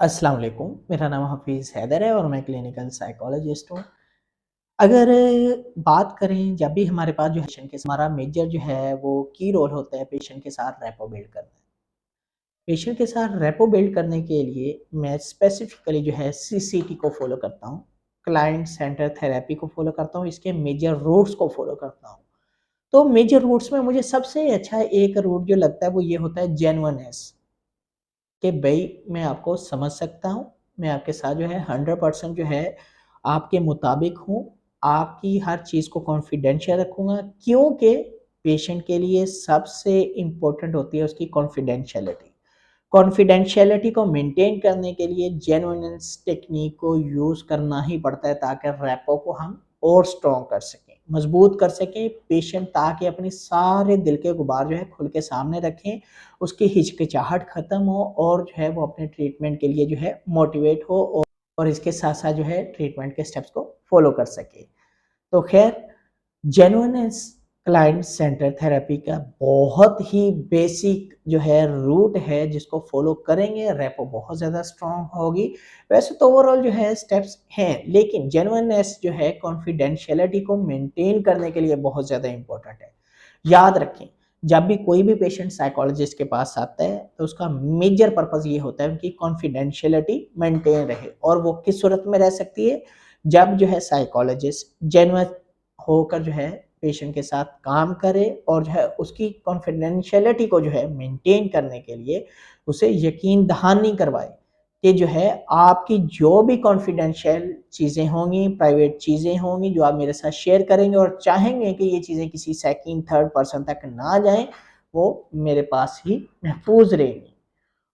अस्सलाम वालेकुम, मेरा नाम हफ़ीज़ हैदर है और मैं क्लिनिकल साइकोलॉजिस्ट हूँ। अगर बात करें जब भी हमारे पास जो है पेशेंट के हमारा मेजर जो है वो की रोल होता है पेशेंट के साथ रैपो बिल्ड करना। पेशेंट के साथ रैपो बिल्ड करने के लिए मैं स्पेसिफ़िकली जो है सीसीटी को फ़ॉलो करता हूँ, क्लाइंट सेंटर थेरेपी को फ़ॉलो करता हूँ, इसके मेजर रूट्स को फ़ॉलो करता हूँ। तो मेजर रूट्स में मुझे सबसे अच्छा एक रूट जो लगता है वो ये होता है जेन्युइननेस। कि भई मैं आपको समझ सकता हूँ, मैं आपके साथ जो है 100% जो है आपके मुताबिक हूँ, आपकी हर चीज़ को कॉन्फिडेंशियल रखूँगा क्योंकि पेशेंट के लिए सबसे इम्पोर्टेंट होती है उसकी कॉन्फिडेंशियलिटी। कॉन्फिडेंशियलिटी को मेंटेन करने के लिए जेन्युइनेंस टेक्नीक को यूज़ करना ही पड़ता है ताकि रैपो को हम और स्ट्रॉन्ग कर सकें, मजबूत कर सकें पेशेंट ताकि अपने सारे दिल के गुबार जो है खुल के सामने रखें, उसकी हिचकिचाहट ख़त्म हो और जो है वो अपने ट्रीटमेंट के लिए जो है मोटिवेट हो और इसके साथ-साथ जो है ट्रीटमेंट के स्टेप्स को फ़ॉलो कर सके। तो ख़ैर जेन्युइननेस क्लाइंट सेंटर थेरेपी का बहुत ही बेसिक जो है रूट है जिसको फॉलो करेंगे रेपो बहुत ज़्यादा स्ट्रॉन्ग होगी। वैसे तो ओवरऑल जो है स्टेप्स हैं लेकिन जेन्युइननेस जो है कॉन्फिडेंशियलिटी को मेंटेन करने के लिए बहुत ज़्यादा इम्पोर्टेंट है। याद रखें जब भी कोई भी पेशेंट साइकोलॉजिस्ट के पास आता है तो उसका मेजर पर्पज़ ये होता है उनकी कॉन्फिडेंशियलिटी मेंटेन रहे और वो किस सूरत में रह सकती है जब जो है साइकोलॉजिस्ट जेन्युइन होकर जो है पेशेंट के साथ काम करे और जो है उसकी कॉन्फिडेंशियलिटी को जो है मेंटेन करने के लिए उसे यकीन दहानी करवाए कि जो है आपकी जो भी कॉन्फिडेंशियल चीज़ें होंगी, प्राइवेट चीज़ें होंगी जो आप मेरे साथ शेयर करेंगे और चाहेंगे कि ये चीज़ें किसी सेकंड, थर्ड पर्सन तक ना जाएँ, वो मेरे पास ही महफूज़ रहेंगी।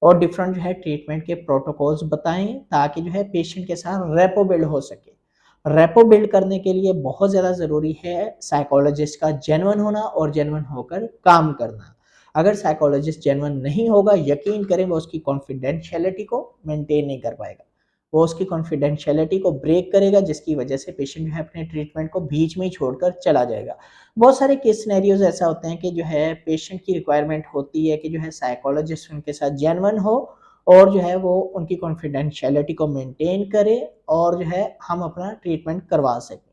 और डिफरेंट जो है ट्रीटमेंट के प्रोटोकॉल्स बताएँ ताकि जो है पेशेंट के साथ रैपो बिल्ड हो सके। रैपो बिल्ड करने के लिए बहुत ज़्यादा ज़रूरी है साइकोलॉजिस्ट का जेन्युइन होना और जेन्युइन होकर काम करना। अगर साइकोलॉजिस्ट जेन्युइन नहीं होगा, यकीन करें वो उसकी कॉन्फिडेंशियलिटी को मेंटेन नहीं कर पाएगा। वो उसकी कॉन्फिडेंशियलिटी को ब्रेक करेगा जिसकी वजह से पेशेंट जो है अपने ट्रीटमेंट को बीच में ही छोड़कर चला जाएगा। बहुत सारे केस सिनेरियोज़ ऐसा होते हैं कि जो है पेशेंट की रिक्वायरमेंट होती है कि जो है साइकोलॉजिस्ट उनके साथ जेन्युइन हो और जो है वो उनकी कॉन्फिडेंशियलिटी को मेंटेन करे और जो है हम अपना ट्रीटमेंट करवा सकें।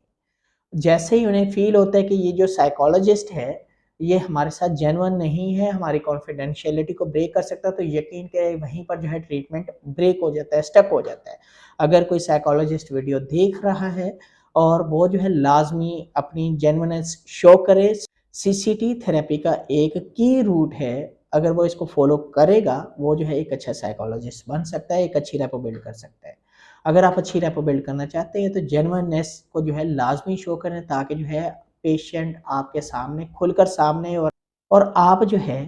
जैसे ही उन्हें फ़ील होता है कि ये जो साइकोलॉजिस्ट है, ये हमारे साथ जेन्युइन नहीं है, हमारी कॉन्फिडेंशियलिटी को ब्रेक कर सकता है, तो यकीन करें वहीं पर जो है ट्रीटमेंट ब्रेक हो जाता है, स्टक हो जाता है। अगर कोई साइकोलॉजिस्ट वीडियो देख रहा है और वो जो है लाज़मी अपनी जेन्युइननेस शो करे, सीसीटी थेरेपी का एक की रूट है, अगर वो इसको फ़ॉलो करेगा, वो जो है एक अच्छा साइकोलॉजिस्ट बन सकता है, एक अच्छी रेपो बिल्ड कर सकता है। अगर आप अच्छी रेपो बिल्ड करना चाहते हैं तो जेन्युइननेस को जो है लाज़मी शो करें ताकि जो है पेशेंट आपके सामने खुलकर सामने और आप जो है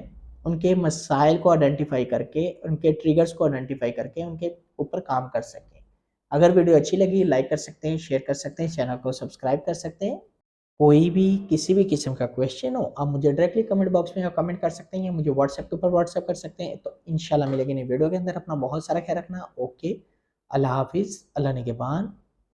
उनके मसाइल को आइडेंटिफ़ाई करके, उनके ट्रिगर्स को आइडेंटिफ़ाई करके उनके ऊपर काम कर सकें। अगर वीडियो अच्छी लगी लाइक कर सकते हैं, शेयर कर सकते हैं, चैनल को सब्सक्राइब कर सकते हैं। कोई भी किसी भी किस्म का क्वेश्चन हो आप मुझे डायरेक्टली कमेंट बॉक्स में कमेंट कर सकते हैं या मुझे व्हाट्सएप के ऊपर व्हाट्सएप कर सकते हैं। तो इंशाल्लाह मिलेंगे नई वीडियो के अंदर। अपना बहुत सारा ख्याल रखना। ओके, अल्लाह हाफ़िज़, अल्लाह निगहबान।